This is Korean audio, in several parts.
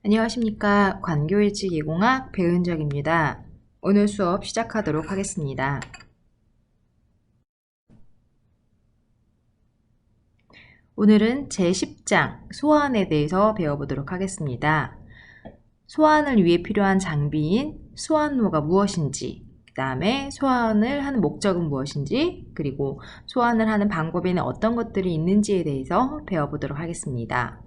안녕하십니까. 관교일지계공학 배은정입니다. 오늘 수업 시작하도록 하겠습니다. 오늘은 제10장 소환에 대해서 배워보도록 하겠습니다. 소환을 위해 필요한 장비인 소환로가 무엇인지, 그 다음에 소환을 하는 목적은 무엇인지, 그리고 소환을 하는 방법에는 어떤 것들이 있는지에 대해서 배워보도록 하겠습니다.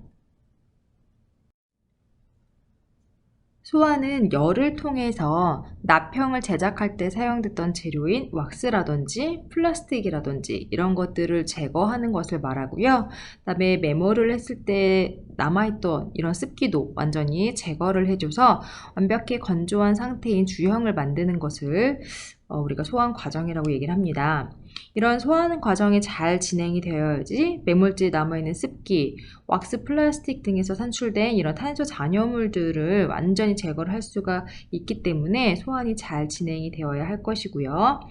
소환은 열을 통해서 납형을 제작할 때 사용됐던 재료인 왁스라든지 플라스틱이라든지 이런 것들을 제거하는 것을 말하고요. 그다음에 메모를 했을 때 남아있던 이런 습기도 완전히 제거를 해줘서 완벽히 건조한 상태인 주형을 만드는 것을 우리가 소환 과정이라고 얘기를 합니다. 이런 소환 과정이 잘 진행이 되어야지 매몰지에 남아있는 습기, 왁스, 플라스틱 등에서 산출된 이런 탄소 잔여물들을 완전히 제거를 할 수가 있기 때문에 소환이 잘 진행이 되어야 할 것이고요.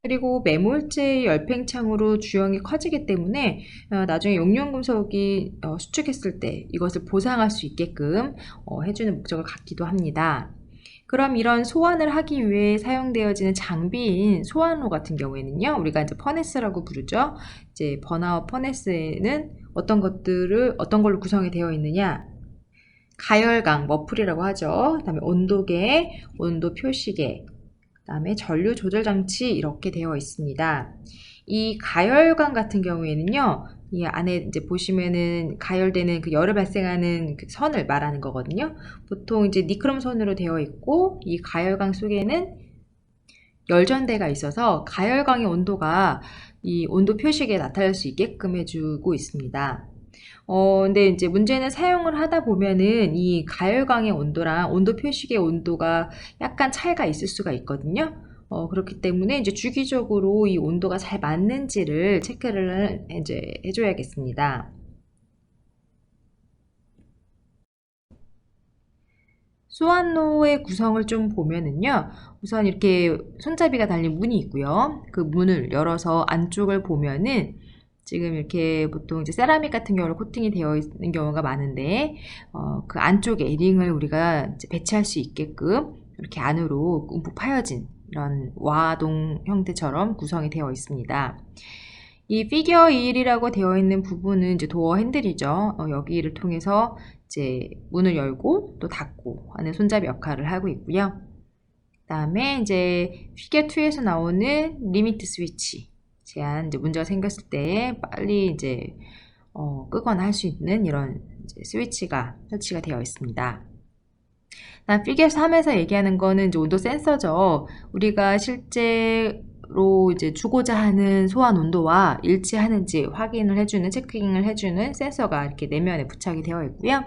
그리고 매몰제의 열팽창으로 주형이 커지기 때문에 나중에 용융금속이 수축했을 때 이것을 보상할 수 있게끔 해주는 목적을 갖기도 합니다. 그럼 이런 소환을 하기 위해 사용되어지는 장비인 소환로 같은 경우에는요, 우리가 이제 퍼네스라고 부르죠. 이제 버나웃 퍼네스에는 어떤 걸로 구성이 되어 있느냐? 가열강, 머플이라고 하죠. 그다음에 온도계, 온도 표시계, 그다음에 전류 조절 장치 이렇게 되어 있습니다. 이 가열관 같은 경우에는요, 이 안에 이제 보시면은 가열되는 그 열을 발생하는 그 선을 말하는 거거든요. 보통 이제 니크롬 선으로 되어 있고, 이 가열광 속에는 열전대가 있어서 가열광의 온도가 이 온도 표식에 나타날 수 있게끔 해주고 있습니다. 근데 이제 문제는 사용을 하다 보면은 이 가열광의 온도랑 온도 표식의 온도가 약간 차이가 있을 수가 있거든요. 그렇기 때문에 이제 주기적으로 이 온도가 잘 맞는지를 체크를 이제 해줘야겠습니다. 소환로의 구성을 좀 보면은요, 우선 이렇게 손잡이가 달린 문이 있고요. 그 문을 열어서 안쪽을 보면은 지금 이렇게 보통 이제 세라믹 같은 경우로 코팅이 되어 있는 경우가 많은데, 그 안쪽에 링을 우리가 이제 배치할 수 있게끔 이렇게 안으로 움푹 파여진 이런 와동 형태처럼 구성이 되어 있습니다. 이 피겨 1이라고 되어 있는 부분은 이제 도어 핸들이죠. 여기를 통해서 이제 문을 열고 또 닫고 하는 손잡이 역할을 하고 있고요. 그 다음에 이제 피겨 2에서 나오는 리미트 스위치, 제한 이제 문제가 생겼을 때 빨리 이제 끄거나 할 수 있는 이런 이제 스위치가 설치가 되어 있습니다. 나 피겨 3에서 얘기하는 거는 이제 온도 센서죠. 우리가 실제로 이제 주고자 하는 소환 온도와 일치하는지 확인을 해주는, 체킹을 해주는 센서가 이렇게 내면에 부착이 되어 있고요.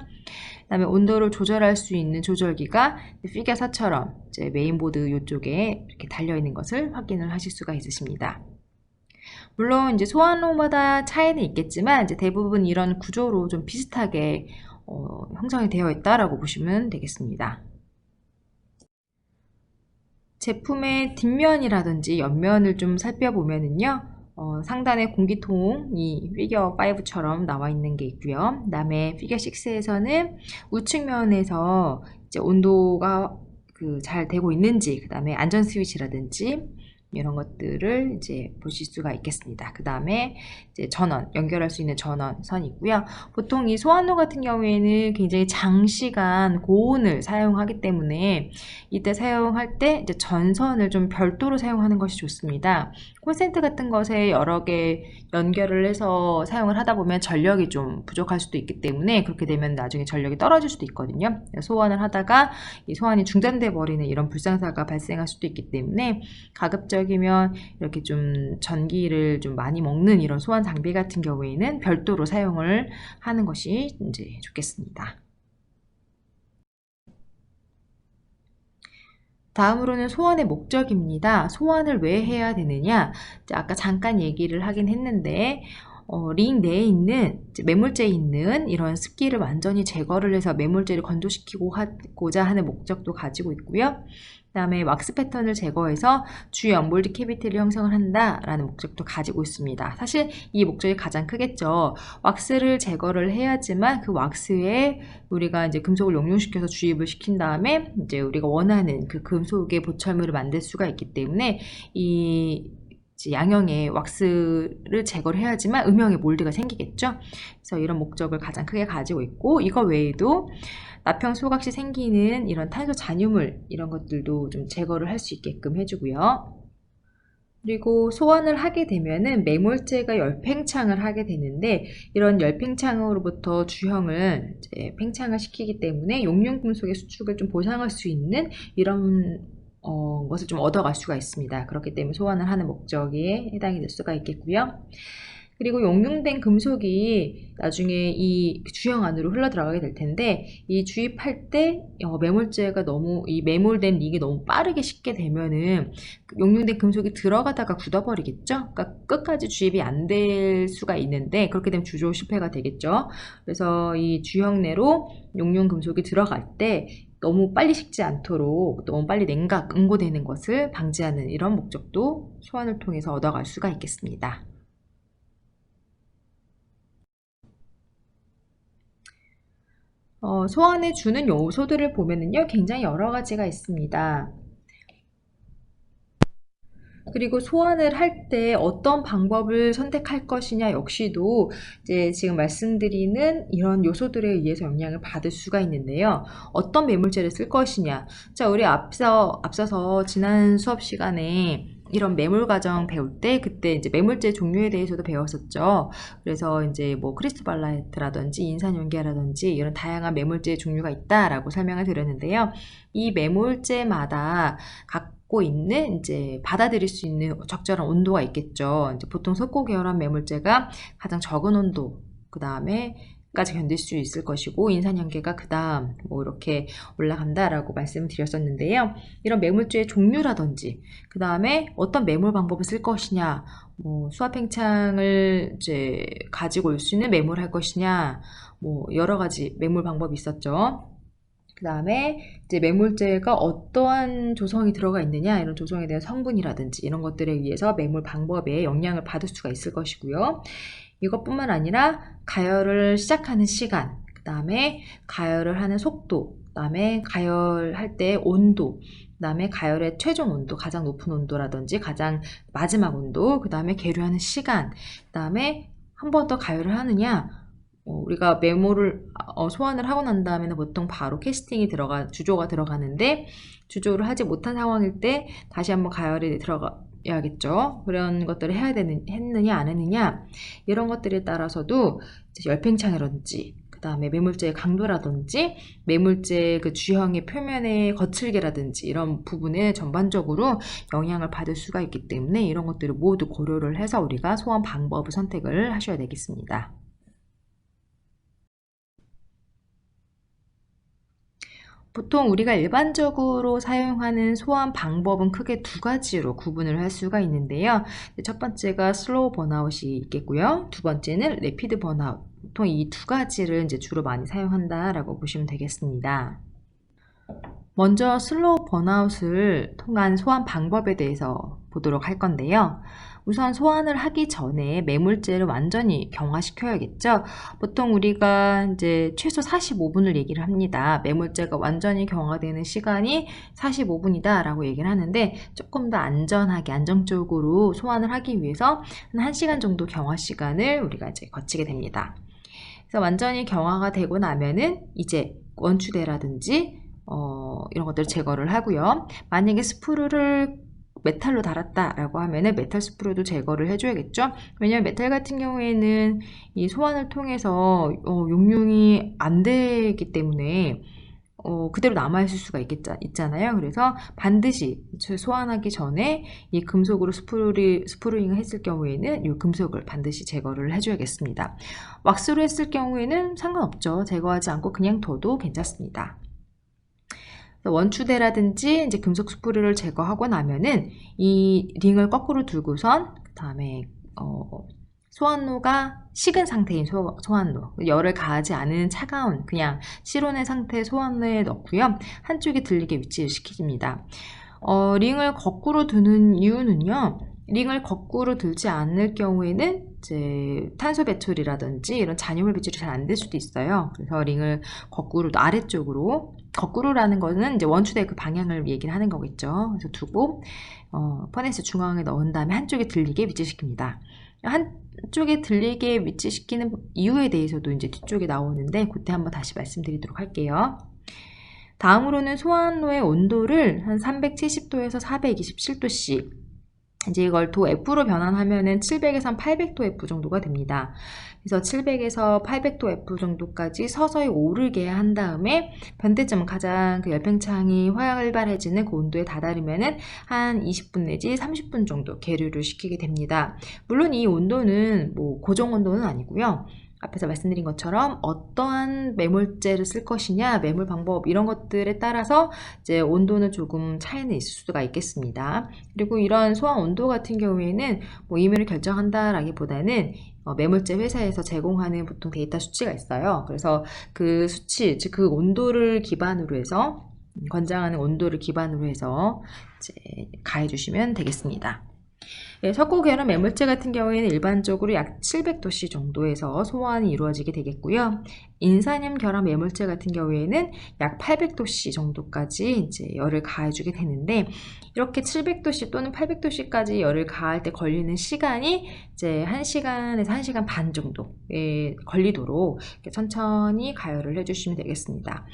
그다음에 온도를 조절할 수 있는 조절기가 피겨 4처럼 이제 메인보드 이쪽에 이렇게 달려 있는 것을 확인을 하실 수가 있으십니다. 물론 이제 소환로마다 차이는 있겠지만 이제 대부분 이런 구조로 좀 비슷하게 형성이 되어 있다라고 보시면 되겠습니다. 제품의 뒷면이라든지 옆면을 좀 살펴보면은요, 상단에 공기통이 피겨 5처럼 나와 있는 게 있고요. 그 다음에 피겨 6에서는 우측면에서 이제 온도가 잘 되고 있는지, 그 다음에 안전 스위치라든지 이런 것들을 이제 보실 수가 있겠습니다. 그 다음에 이제 전원, 연결할 수 있는 전원선이 있고요. 보통 이 소환로 같은 경우에는 굉장히 장시간 고온을 사용하기 때문에 이때 사용할 때 이제 전선을 좀 별도로 사용하는 것이 좋습니다. 콘센트 같은 것에 여러 개 연결을 해서 사용을 하다 보면 전력이 좀 부족할 수도 있기 때문에 그렇게 되면 나중에 전력이 떨어질 수도 있거든요. 소환을 하다가 이 소환이 중단돼 버리는 이런 불상사가 발생할 수도 있기 때문에 가급적이면 이렇게 좀 전기를 좀 많이 먹는 이런 소환 장비 같은 경우에는 별도로 사용을 하는 것이 이제 좋겠습니다. 다음으로는 소환의 목적입니다. 소환을 왜 해야 되느냐? 아까 잠깐 얘기를 하긴 했는데 링 내에 있는 매몰제에 있는 이런 습기를 완전히 제거를 해서 매몰제를 건조시키고자 하는 목적도 가지고 있고요. 그 다음에 왁스 패턴을 제거해서 주요 언볼드 캐비티를 형성을 한다라는 목적도 가지고 있습니다. 사실 이 목적이 가장 크겠죠. 왁스를 제거를 해야지만 그 왁스에 우리가 이제 금속을 용융시켜서 주입을 시킨 다음에 이제 우리가 원하는 그 금속의 보철물을 만들 수가 있기 때문에 이 양형의 왁스를 제거를 해야지만 음영의 몰드가 생기겠죠. 그래서 이런 목적을 가장 크게 가지고 있고, 이거 외에도 납형 소각 시 생기는 이런 탄소 잔유물 이런 것들도 좀 제거를 할 수 있게끔 해주고요. 그리고 소환을 하게 되면은 매몰제가 열팽창을 하게 되는데, 이런 열팽창으로부터 주형을 이제 팽창을 시키기 때문에 용융 금속의 수축을 좀 보상할 수 있는 이런 것을 좀 얻어갈 수가 있습니다. 그렇기 때문에 소환을 하는 목적에 해당이 될 수가 있겠고요. 그리고 용융된 금속이 나중에 이 주형 안으로 흘러 들어가게 될 텐데, 이 주입할 때 매몰제가 너무, 이 매몰된 링이 너무 빠르게 식게 되면은 용융된 금속이 들어가다가 굳어버리겠죠. 그러니까 끝까지 주입이 안 될 수가 있는데, 그렇게 되면 주조 실패가 되겠죠. 그래서 이 주형 내로 용융 금속이 들어갈 때 너무 빨리 식지 않도록 너무 빨리 응고되는 것을 방지하는 이런 목적도 소환을 통해서 얻어갈 수가 있겠습니다. 소환해 주는 요소들을 보면은요, 굉장히 여러 가지가 있습니다. 그리고 소환을 할 때 어떤 방법을 선택할 것이냐 역시도 이제 지금 말씀드리는 이런 요소들에 의해서 영향을 받을 수가 있는데요. 어떤 매몰제를 쓸 것이냐. 자, 우리 앞서서 지난 수업 시간에 이런 매몰 과정 배울 때 그때 이제 매몰제 종류에 대해서도 배웠었죠. 그래서 이제 뭐 크리스토발라이트라든지 인산연계라든지 이런 다양한 매몰제 종류가 있다라고 설명을 드렸는데요. 이 매몰제마다 갖고 있는 이제 받아들일 수 있는 적절한 온도가 있겠죠. 이제 보통 석고 계열한 매몰제가 가장 적은 온도, 그 다음에 까지 견딜 수 있을 것이고, 인산연계가 그 다음 뭐 이렇게 올라간다라고 말씀을 드렸었는데요. 이런 매몰제의 종류라든지 그 다음에 어떤 매몰 방법을 쓸 것이냐, 뭐 수압팽창을 이제 가지고 올 수 있는 매몰을 할 것이냐, 뭐 여러 가지 매몰 방법이 있었죠. 그 다음에 이제 매몰제가 어떠한 조성이 들어가 있느냐, 이런 조성에 대한 성분이라든지 이런 것들에 의해서 매몰 방법에 영향을 받을 수가 있을 것이고요. 이것뿐만 아니라 가열을 시작하는 시간, 그 다음에 가열을 하는 속도, 그 다음에 가열할 때 온도, 그 다음에 가열의 최종 온도, 가장 높은 온도라든지 가장 마지막 온도, 그 다음에 계류하는 시간, 그 다음에 한 번 더 가열을 하느냐, 우리가 매몰을 소환을 하고 난 다음에는 보통 바로 캐스팅이 주조가 들어가는데, 주조를 하지 못한 상황일 때 다시 한번 가열이 들어가야겠죠. 그런 것들을 했느냐 안 했느냐, 이런 것들에 따라서도 열팽창이라든지 그 다음에 매몰제의 강도라든지 매몰제 그 주형의 표면의 거칠기라든지 이런 부분에 전반적으로 영향을 받을 수가 있기 때문에 이런 것들을 모두 고려를 해서 우리가 소환 방법을 선택을 하셔야 되겠습니다. 보통 우리가 일반적으로 사용하는 소환 방법은 크게 두 가지로 구분을 할 수가 있는데요. 첫 번째가 슬로우 번아웃이 있겠고요. 두 번째는 래피드 번아웃. 보통 이 두 가지를 이제 주로 많이 사용한다라고 보시면 되겠습니다. 먼저 슬로우 번아웃을 통한 소환 방법에 대해서 보도록 할 건데요. 우선 소환을 하기 전에 매몰제를 완전히 경화시켜야겠죠. 보통 우리가 이제 최소 45분을 얘기를 합니다. 매몰제가 완전히 경화되는 시간이 45분이다 라고 얘기를 하는데, 조금 더 안전하게 안정적으로 소환을 하기 위해서 한 1시간 정도 경화 시간을 우리가 이제 거치게 됩니다. 그래서 완전히 경화가 되고 나면은 이제 원추대라든지 이런 것들을 제거를 하고요. 만약에 스프루를 메탈로 달았다라고 하면은 메탈 스프루도 제거를 해줘야겠죠. 왜냐면 메탈 같은 경우에는 이 소환을 통해서 용융이 안 되기 때문에 그대로 남아있을 수가 있잖아요. 그래서 반드시 소환하기 전에 이 금속으로 스프루잉을 했을 경우에는 이 금속을 반드시 제거를 해줘야겠습니다. 왁스로 했을 경우에는 상관없죠. 제거하지 않고 그냥 둬도 괜찮습니다. 원추대라든지 이제 금속 스프루를 제거하고 나면은 이 링을 거꾸로 두고선 그 다음에 소환로가 식은 상태인 소환로, 열을 가하지 않은 차가운 그냥 실온의 상태의 소환로에 넣고요. 한쪽에 들리게 위치를 시킵니다. 링을 거꾸로 두는 이유는요. 링을 거꾸로 들지 않을 경우에는 이제 탄소 배출이라든지 이런 잔여물 배출이 잘 안 될 수도 있어요. 그래서 링을 거꾸로 아래쪽으로, 거꾸로라는 거는 이제 원추대의 그 방향을 얘기를 하는 거겠죠. 그래서 두고 퍼네스 중앙에 넣은 다음에 한쪽에 들리게 위치시킵니다. 한쪽에 들리게 위치시키는 이유에 대해서도 이제 뒤쪽에 나오는데 그때 한번 다시 말씀드리도록 할게요. 다음으로는 소환로의 온도를 한 370도에서 427도씨, 이제 이걸 도 F로 변환하면은 700에서 한 800도 F 정도가 됩니다. 그래서 700에서 800도 F 정도까지 서서히 오르게 한 다음에 변태점, 가장 그 열팽창이 활발해지는 그 온도에 다다르면은 한 20분 내지 30분 정도 계류를 시키게 됩니다. 물론 이 온도는 뭐 고정 온도는 아니고요. 앞에서 말씀드린 것처럼 어떠한 매몰제를 쓸 것이냐, 매몰 방법 이런 것들에 따라서 이제 온도는 조금 차이는 있을 수가 있겠습니다. 그리고 이런 소환 온도 같은 경우에는 뭐 임의로 결정한다라기보다는 매몰제 회사에서 제공하는 보통 데이터 수치가 있어요. 그래서 그 수치, 즉 그 온도를 기반으로 해서 권장하는 온도를 기반으로 해서 이제 가해 주시면 되겠습니다. 네, 석고결합 매몰제 같은 경우에는 일반적으로 약 700도씨 정도에서 소환이 이루어지게 되겠고요. 인산염 결합 매몰제 같은 경우에는 약 800도씨 정도까지 이제 열을 가해주게 되는데, 이렇게 700도씨 또는 800도씨까지 열을 가할 때 걸리는 시간이 이제 1시간에서 1시간 반 정도에 걸리도록 이렇게 천천히 가열을 해주시면 되겠습니다.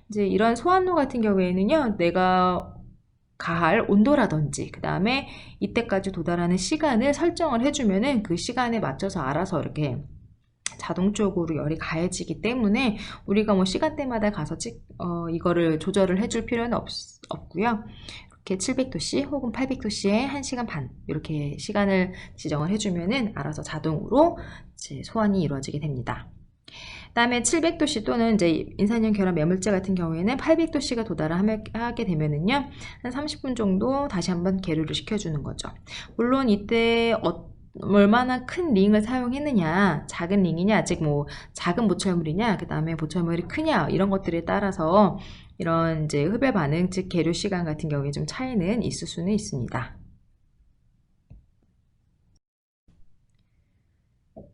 이제 이런 소환로 같은 경우에는요, 내가 가할 온도라든지 그 다음에 이때까지 도달하는 시간을 설정을 해주면은 그 시간에 맞춰서 알아서 이렇게 자동적으로 열이 가해지기 때문에 우리가 뭐 시간대마다 가서 이거를 조절을 해줄 필요는 없고요. 이렇게 700도씨 혹은 800도씨에 1시간 반 이렇게 시간을 지정을 해주면은 알아서 자동으로 이제 소환이 이루어지게 됩니다. 그다음에 700도씨 또는 이제 인산염 결합 매몰제 같은 경우에는 800도씨가 도달하게 되면은요, 한 30분 정도 다시 한번 계류를 시켜주는 거죠. 물론 이때 얼마나 큰 링을 사용했느냐, 작은 링이냐, 아직 뭐 작은 보철물이냐, 그 다음에 보철물이 크냐, 이런 것들에 따라서 이런 이제 흡열 반응, 즉 계류 시간 같은 경우에 좀 차이는 있을 수는 있습니다.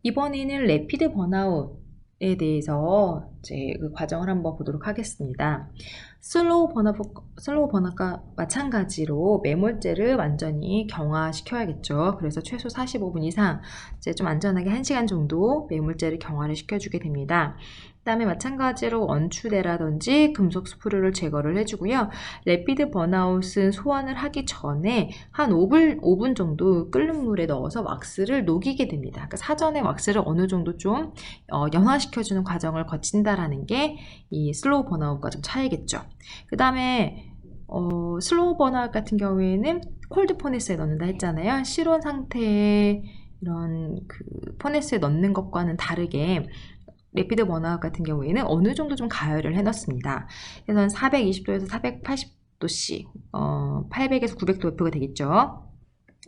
이번에는 레피드 번아웃에 대해서 이제 그 과정을 한번 보도록 하겠습니다. 슬로우 번아웃과 마찬가지로 매몰제를 완전히 경화시켜야겠죠. 그래서 최소 45분 이상, 이제 좀 안전하게 1시간 정도 매몰제를 경화를 시켜주게 됩니다. 그 다음에 마찬가지로 원추대라든지 금속 스프루를 제거를 해주고요. 레피드 번아웃은 소환을 하기 전에 한 5분 정도 끓는 물에 넣어서 왁스를 녹이게 됩니다. 그러니까 사전에 왁스를 어느 정도 좀 연화시켜주는 과정을 거친다라는 게 이 슬로우 번아웃과 좀 차이겠죠. 그 다음에 슬로우 번아웃 같은 경우에는 콜드 포네스에 넣는다 했잖아요. 실온 상태의 이런 그 포네스에 넣는 것과는 다르게 레피드 번아웃 같은 경우에는 어느 정도 좀 가열을 해놨습니다. 그래서 420도에서 480도씨, 800에서 900도 F가 되겠죠.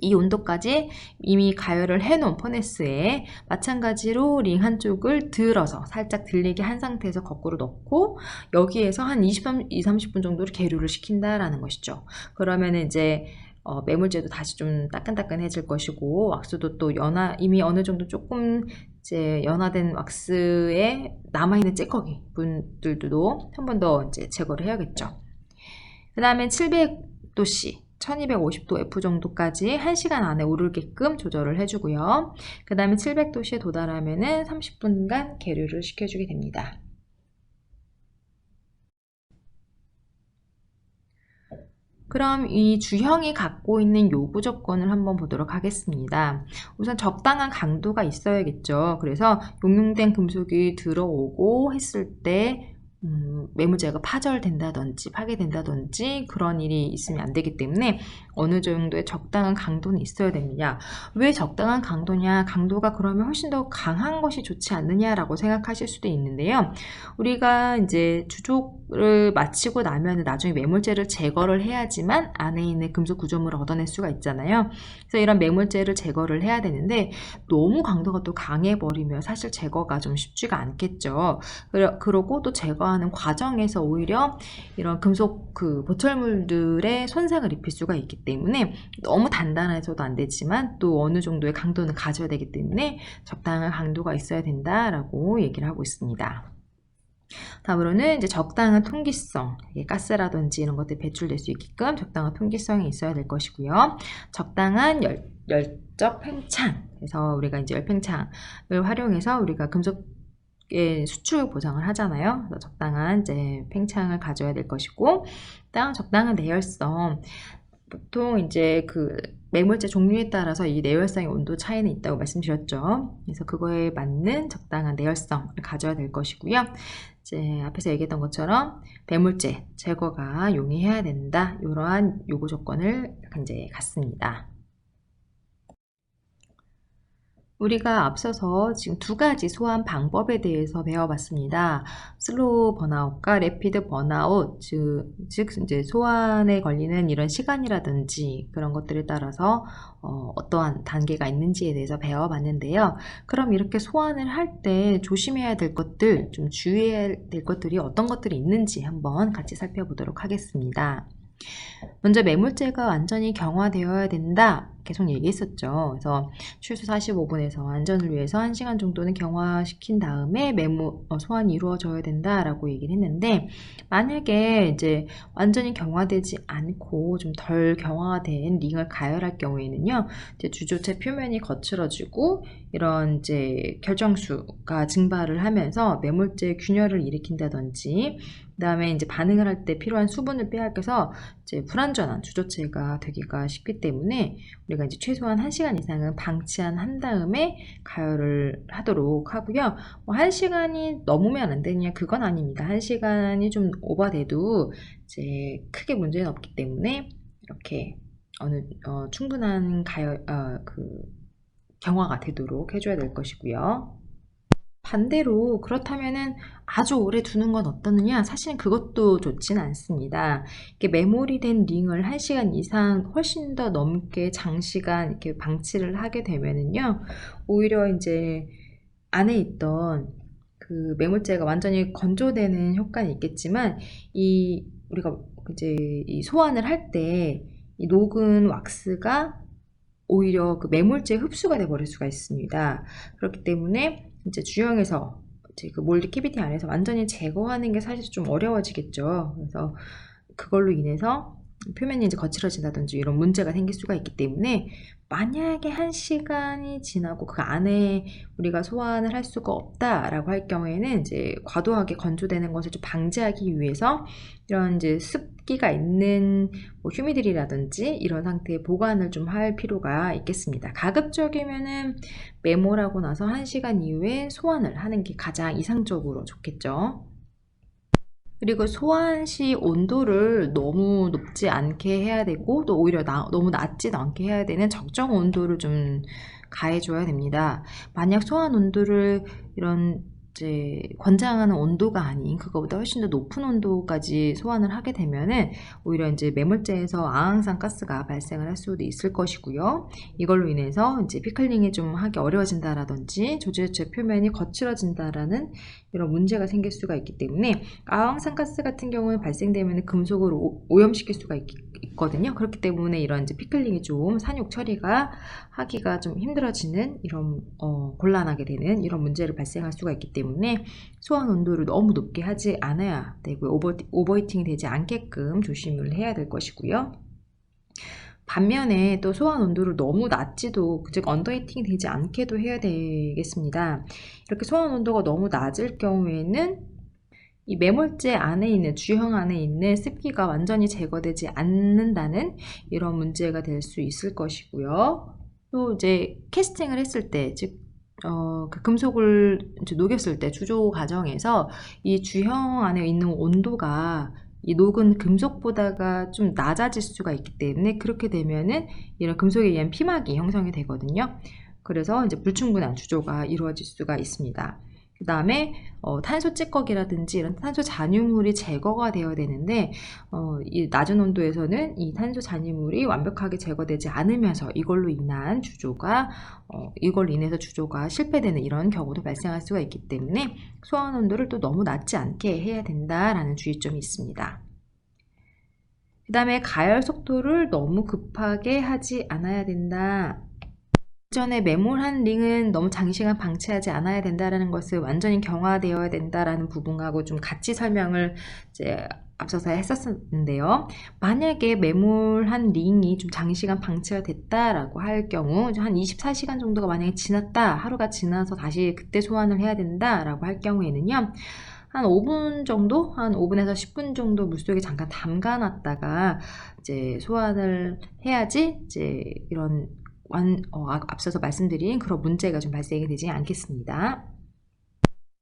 이 온도까지 이미 가열을 해놓은 퍼네스에 마찬가지로 링 한쪽을 들어서 살짝 들리게 한 상태에서 거꾸로 넣고 여기에서 한 20-30분 정도를 계류를 시킨다라는 것이죠. 그러면 이제 매몰제도 다시 좀 따끈따끈해질 것이고, 왁스도 또 이미 어느 정도 조금 이제 연화된 왁스에 남아있는 찌꺼기 분들도 한 번 더 이제 제거를 해야겠죠. 그 다음에 700도씨 1250도 F 정도까지 1시간 안에 오르게끔 조절을 해주고요. 그 다음에 700도씨에 도달하면은 30분간 계류를 시켜주게 됩니다. 그럼 이 주형이 갖고 있는 요구 조건을 한번 보도록 하겠습니다. 우선 적당한 강도가 있어야겠죠. 그래서 용융된 금속이 들어오고 했을 때 매몰제가 파절된다든지 파괴된다든지 그런 일이 있으면 안 되기 때문에 어느 정도의 적당한 강도는 있어야 됩니다. 왜 적당한 강도냐? 강도가 그러면 훨씬 더 강한 것이 좋지 않느냐라고 생각하실 수도 있는데요. 우리가 이제 주족 를 마치고 나면 나중에 매몰제를 제거를 해야지만 안에 있는 금속 구조물을 얻어낼 수가 있잖아요. 그래서 이런 매몰제를 제거를 해야 되는데 너무 강도가 또 강해버리면 사실 제거가 좀 쉽지가 않겠죠. 그러고 또 제거하는 과정에서 오히려 이런 금속 그 보철물들의 손상을 입힐 수가 있기 때문에 너무 단단해서도 안 되지만 또 어느 정도의 강도는 가져야 되기 때문에 적당한 강도가 있어야 된다라고 얘기를 하고 있습니다. 다음으로는 이제 적당한 통기성, 가스라든지 이런 것들이 배출될 수 있게끔 적당한 통기성이 있어야 될 것이고요. 적당한 열적 팽창, 그래서 우리가 이제 열팽창을 활용해서 우리가 금속의 수출 보장을 하잖아요. 그래서 적당한 이제 팽창을 가져야 될 것이고, 다음 적당한 내열성. 보통 이제 그 매몰제 종류에 따라서 이 내열성의 온도 차이는 있다고 말씀드렸죠. 그래서 그거에 맞는 적당한 내열성을 가져야 될 것이고요. 이제 앞에서 얘기했던 것처럼 매몰제 제거가 용이해야 된다. 이러한 요구 조건을 이제 갖습니다. 우리가 앞서서 지금 두 가지 소환 방법에 대해서 배워봤습니다. 슬로우 번아웃과 래피드 번아웃, 즉 이제 소환에 걸리는 이런 시간이라든지 그런 것들에 따라서 어떠한 단계가 있는지에 대해서 배워봤는데요. 그럼 이렇게 소환을 할 때 조심해야 될 것들, 좀 주의해야 될 것들이 어떤 것들이 있는지 한번 같이 살펴보도록 하겠습니다. 먼저 매몰제가 완전히 경화되어야 된다. 계속 얘기했었죠. 그래서 최소 45분에서 안전을 위해서 1시간 정도는 경화시킨 다음에 소환이 이루어져야 된다라고 얘기를 했는데, 만약에 이제 완전히 경화되지 않고 좀 덜 경화된 링을 가열할 경우에는요, 이제 주조체 표면이 거칠어지고 이런 이제 결정수가 증발을 하면서 매몰제 균열을 일으킨다든지, 그다음에 이제 반응을 할 때 필요한 수분을 빼앗겨서 이제 불완전한 주조체가 되기가 쉽기 때문에 우리가 이제 최소한 1시간 이상은 방치한 다음에 가열을 하도록 하고요. 뭐 1시간이 넘으면 안 되냐 그건 아닙니다. 1시간이 좀 오버돼도 이제 크게 문제는 없기 때문에 이렇게 충분한 경화가 되도록 해줘야 될 것이고요. 반대로 그렇다면은 아주 오래 두는 건 어떠느냐? 사실은 그것도 좋진 않습니다. 이렇게 메모리 된 링을 1시간 이상 훨씬 더 넘게 장시간 이렇게 방치를 하게 되면은요, 오히려 이제 안에 있던 그 매몰제가 완전히 건조되는 효과는 있겠지만, 우리가 이제 이 소환을 할 때 이 녹은 왁스가 오히려 그 매몰제 흡수가 돼 버릴 수가 있습니다. 그렇기 때문에 이제 주형에서 이제 그 몰드 캐비티 안에서 완전히 제거하는 게 사실 좀 어려워지겠죠. 그래서 그걸로 인해서 표면이 이제 거칠어진다든지 이런 문제가 생길 수가 있기 때문에, 만약에 1시간이 지나고 그 안에 우리가 소환을 할 수가 없다라고 할 경우에는 이제 과도하게 건조되는 것을 좀 방지하기 위해서 이런 이제 습기가 있는 뭐 휴미들이라든지 이런 상태의 보관을 좀 할 필요가 있겠습니다. 가급적이면은 메모하고 나서 1시간 이후에 소환을 하는 게 가장 이상적으로 좋겠죠. 그리고 소환 시 온도를 너무 높지 않게 해야 되고, 또 오히려 너무 낮지도 않게 해야 되는 적정 온도를 좀 가해줘야 됩니다. 만약 소환 온도를 이런 이제 권장하는 온도가 아닌 그거보다 훨씬 더 높은 온도까지 소환을 하게 되면은 오히려 이제 매몰제에서 아항산 가스가 발생을 할 수도 있을 것이고요. 이걸로 인해서 이제 피클링이 좀 하기 어려워진다라든지 조제체 표면이 거칠어진다라는 이런 문제가 생길 수가 있기 때문에, 아황산가스 같은 경우는 발생되면 금속을 오염시킬 수가 있거든요. 그렇기 때문에 이런 이제 피클링이 좀 산욕 처리가 하기가 좀 힘들어지는 이런 곤란하게 되는 이런 문제를 발생할 수가 있기 때문에 소환 온도를 너무 높게 하지 않아야 되고요. 오버히팅이 되지 않게끔 조심을 해야 될 것이고요. 반면에 또 소환 온도를 너무 낮지도, 즉 언더히팅이 되지 않게도 해야 되겠습니다. 이렇게 소환 온도가 너무 낮을 경우에는 이 매몰제 안에 있는, 주형 안에 있는 습기가 완전히 제거되지 않는다는 이런 문제가 될 수 있을 것이고요. 또 이제 캐스팅을 했을 때, 즉 그 금속을 이제 녹였을 때 주조 과정에서 이 주형 안에 있는 온도가 이 녹은 금속보다가 좀 낮아질 수가 있기 때문에, 그렇게 되면은 이런 금속에 의한 피막이 형성이 되거든요. 그래서 이제 불충분한 주조가 이루어질 수가 있습니다. 그 다음에 탄소 찌꺼기라든지 이런 탄소 잔유물이 제거가 되어야 되는데 이 낮은 온도에서는 이 탄소 잔유물이 완벽하게 제거되지 않으면서 이걸로 인해서 주조가 실패되는 이런 경우도 발생할 수가 있기 때문에 소환 온도를 또 너무 낮지 않게 해야 된다라는 주의점이 있습니다. 그 다음에 가열 속도를 너무 급하게 하지 않아야 된다. 이전에 매몰한 링은 너무 장시간 방치하지 않아야 된다는 것을 완전히 경화되어야 된다라는 부분하고 좀 같이 설명을 이제 앞서서 했었는데요. 만약에 매몰한 링이 좀 장시간 방치가 됐다라고 할 경우 한 24시간 정도가 만약에 지났다, 하루가 지나서 다시 그때 소환을 해야 된다라고 할 경우에는요. 한 5분 정도? 한 5분에서 10분 정도 물속에 잠깐 담가놨다가 이제 소환을 해야지 이제 이런 앞서서 말씀드린 그런 문제가 좀 발생이 되지 않겠습니다.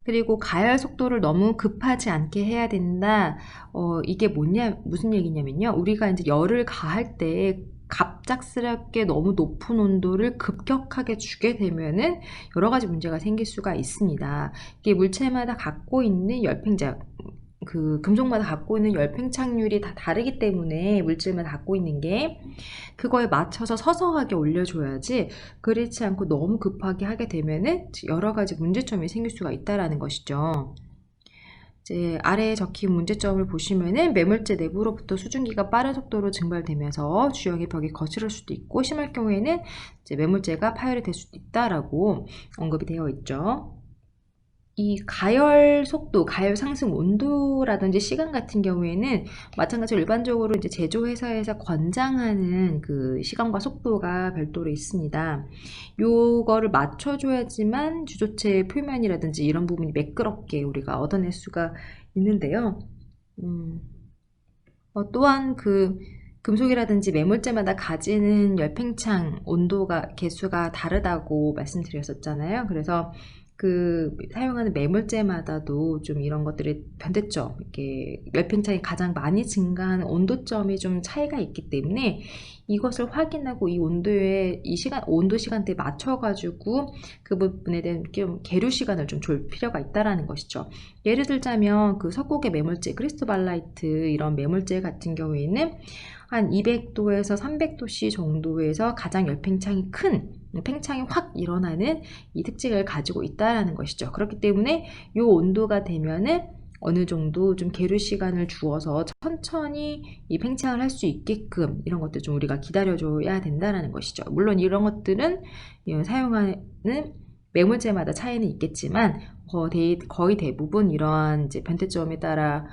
그리고 가열 속도를 너무 급하지 않게 해야 된다. 이게 무슨 얘기냐면요. 우리가 이제 열을 가할 때 갑작스럽게 너무 높은 온도를 급격하게 주게 되면은 여러 가지 문제가 생길 수가 있습니다. 이게 물체마다 갖고 있는 금속마다 갖고 있는 열팽창률이 다 다르기 때문에 물질마다 갖고 있는 게 그거에 맞춰서 서서하게 올려줘야지, 그렇지 않고 너무 급하게 하게 되면은 여러 가지 문제점이 생길 수가 있다라는 것이죠. 이제 아래에 적힌 문제점을 보시면은 매물재 내부로부터 수증기가 빠른 속도로 증발되면서 주역의 벽이 거칠을 수도 있고 심할 경우에는 이제 매물재가 파열이 될 수도 있다라고 언급이 되어 있죠. 이 가열 속도, 가열 상승 온도라든지 시간 같은 경우에는 마찬가지로 일반적으로 이제 제조회사에서 권장하는 그 시간과 속도가 별도로 있습니다. 요거를 맞춰줘야지만 주조체 표면이라든지 이런 부분이 매끄럽게 우리가 얻어낼 수가 있는데요. 또한 그 금속이라든지 매물재마다 가지는 열팽창 개수가 다르다고 말씀드렸었잖아요. 그래서 그 사용하는 매물재마다도 좀 이런 것들이 변됐죠. 이렇게 열팽창이 가장 많이 증가하는 온도점이 좀 차이가 있기 때문에 이것을 확인하고 이 온도 시간대에 맞춰가지고 그 부분에 대한 좀 계류 시간을 좀 줄 필요가 있다라는 것이죠. 예를 들자면 그 석고계 매물재, 크리스토발라이트 이런 매물재 같은 경우에는 한 200도에서 300도씨 정도에서 가장 열팽창이 큰 팽창이 확 일어나는 이 특징을 가지고 있다라는 것이죠. 그렇기 때문에 이 온도가 되면은 어느 정도 좀 계류 시간을 주어서 천천히 이 팽창을 할 수 있게끔 이런 것들 좀 우리가 기다려줘야 된다라는 것이죠. 물론 이런 것들은 사용하는 매물재마다 차이는 있겠지만 거의 대부분 이러한 이제 변태점에 따라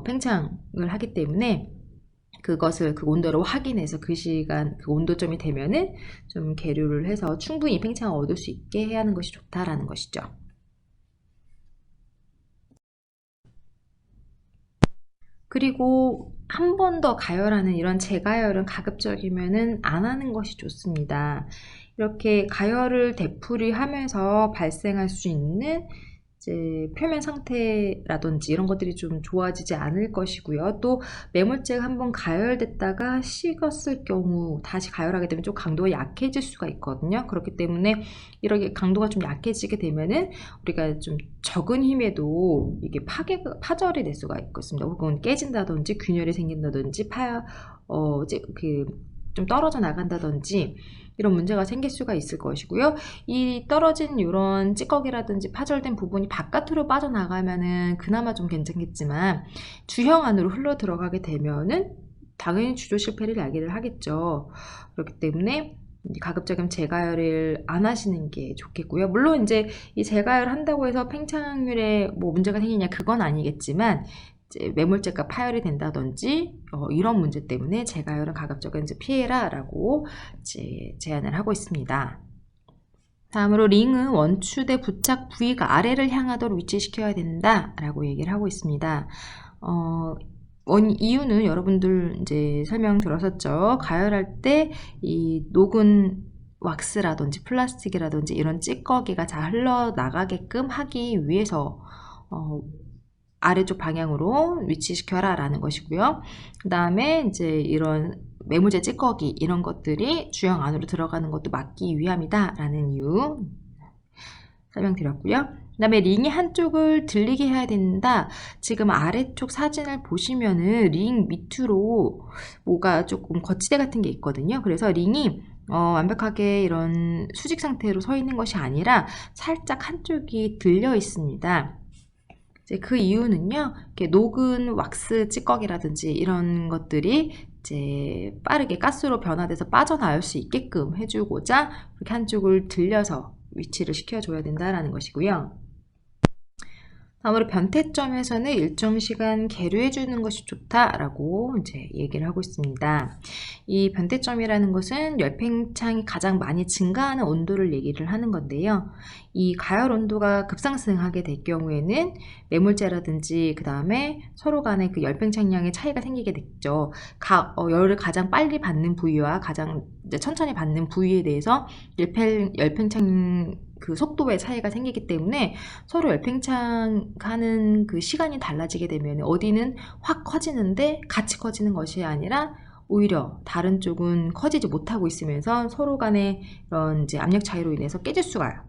팽창을 하기 때문에 그것을 그 온도로 확인해서 그 온도점이 되면은 좀 계류를 해서 충분히 팽창을 얻을 수 있게 해야 하는 것이 좋다라는 것이죠. 그리고 한 번 더 가열하는 이런 재가열은 가급적이면은 안 하는 것이 좋습니다. 이렇게 가열을 되풀이하면서 발생할 수 있는 이제 표면 상태라든지 이런 것들이 좀 좋아지지 않을 것이고요. 또 매물재가 한번 가열됐다가 식었을 경우 다시 가열하게 되면 좀 강도가 약해질 수가 있거든요. 그렇기 때문에 이렇게 강도가 좀 약해지게 되면은 우리가 좀 적은 힘에도 이게 파절이 될 수가 있습니다. 혹은 깨진다든지 균열이 생긴다든지 좀 떨어져 나간다든지 이런 문제가 생길 수가 있을 것이고요. 이 떨어진 이런 찌꺼기라든지 파절된 부분이 바깥으로 빠져나가면은 그나마 좀 괜찮겠지만 주형 안으로 흘러 들어가게 되면은 당연히 주조 실패를 야기를 하겠죠. 그렇기 때문에 가급적이면 재가열을 안 하시는 게 좋겠고요. 물론 이제 이 재가열 한다고 해서 팽창률에 뭐 문제가 생기냐 그건 아니겠지만 이제 매물재가 파열이 된다든지 이런 문제 때문에 재가열은 가급적이면 이제 피해라라고 이제 제안을 하고 있습니다. 다음으로 링은 원추대 부착 부위가 아래를 향하도록 위치시켜야 된다라고 얘기를 하고 있습니다. 이유는 여러분들 이제 설명 들었었죠. 가열할 때 이 녹은 왁스라든지 플라스틱이라든지 이런 찌꺼기가 잘 흘러나가게끔 하기 위해서 아래쪽 방향으로 위치시켜라 라는 것이고요. 그 다음에 이제 이런 매물재 찌꺼기 이런 것들이 주형 안으로 들어가는 것도 막기 위함이다 라는 이유 설명드렸고요. 그다음에 링이 한쪽을 들리게 해야 된다. 지금 아래쪽 사진을 보시면은 링 밑으로 뭐가 조금 거치대 같은 게 있거든요. 그래서 링이 완벽하게 이런 수직 상태로 서 있는 것이 아니라 살짝 한쪽이 들려 있습니다. 이제 그 이유는요, 이렇게 녹은 왁스 찌꺼기라든지 이런 것들이 이제 빠르게 가스로 변화돼서 빠져나올 수 있게끔 해주고자 이렇게 한쪽을 들려서 위치를 시켜줘야 된다라는 것이고요. 다음으로 변태점에서는 일정 시간 계류해 주는 것이 좋다라고 이제 얘기를 하고 있습니다. 이 변태점이라는 것은 열팽창이 가장 많이 증가하는 온도를 얘기를 하는 건데요. 이 가열 온도가 급상승하게 될 경우에는 매몰제라든지 그 다음에 서로 간의 그 열팽창량의 차이가 생기게 됐죠. 열을 가장 빨리 받는 부위와 가장 이제 천천히 받는 부위에 대해서 열팽창 그 속도의 차이가 생기기 때문에 서로 열팽창하는 그 시간이 달라지게 되면 어디는 확 커지는데 같이 커지는 것이 아니라 오히려 다른 쪽은 커지지 못하고 있으면서 서로 간의 이런 이제 압력 차이로 인해서 깨질 수가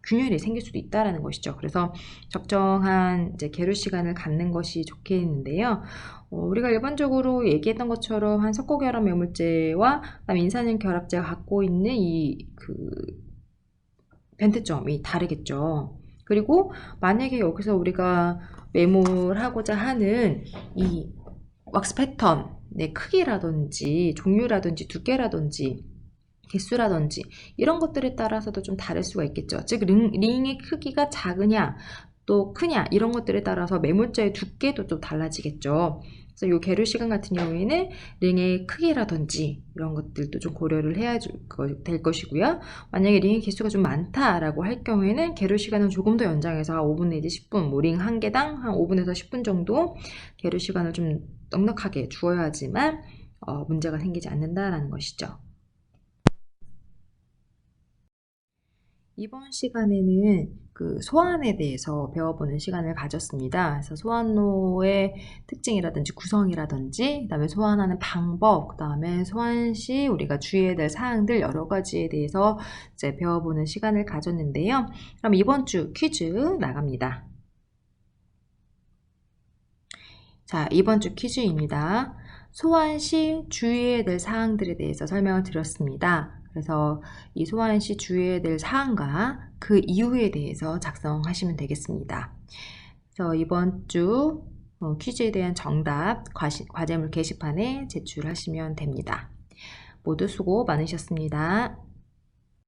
균열이 생길 수도 있다라는 것이죠. 그래서 적정한 이제 계류 시간을 갖는 것이 좋겠는데요. 우리가 일반적으로 얘기했던 것처럼 한 석고결합 매몰제와 그다음 인산염 결합제가 갖고 있는 그 변태점이 다르겠죠. 그리고 만약에 여기서 우리가 매몰하고자 하는 이 왁스 패턴의 크기라든지 종류라든지 두께라든지 개수라든지 이런 것들에 따라서도 좀 다를 수가 있겠죠. 즉 링의 크기가 작으냐 또 크냐 이런 것들에 따라서 매몰자의 두께도 좀 달라지겠죠. 그래서 이 계류 시간 같은 경우에는 링의 크기라든지 이런 것들도 좀 고려를 해야 될 것이고요. 만약에 링의 개수가 좀 많다라고 할 경우에는 계류 시간은 조금 더 연장해서 5분 내지 10분, 뭐 링 한 개당 한 5분에서 10분 정도 계류 시간을 좀 넉넉하게 주어야지만 문제가 생기지 않는다라는 것이죠. 이번 시간에는 그 소환에 대해서 배워보는 시간을 가졌습니다. 그래서 소환로의 특징이라든지 구성이라든지, 그 다음에 소환하는 방법, 그 다음에 소환 시 우리가 주의해야 될 사항들 여러 가지에 대해서 이제 배워보는 시간을 가졌는데요. 그럼 이번 주 퀴즈 나갑니다. 자, 이번 주 퀴즈입니다. 소환 시 주의해야 될 사항들에 대해서 설명을 드렸습니다. 그래서 이 소환 시 주의해야 될 사항과 그 이유에 대해서 작성하시면 되겠습니다. 그래서 이번 주 퀴즈에 대한 정답 과제물 게시판에 제출하시면 됩니다. 모두 수고 많으셨습니다.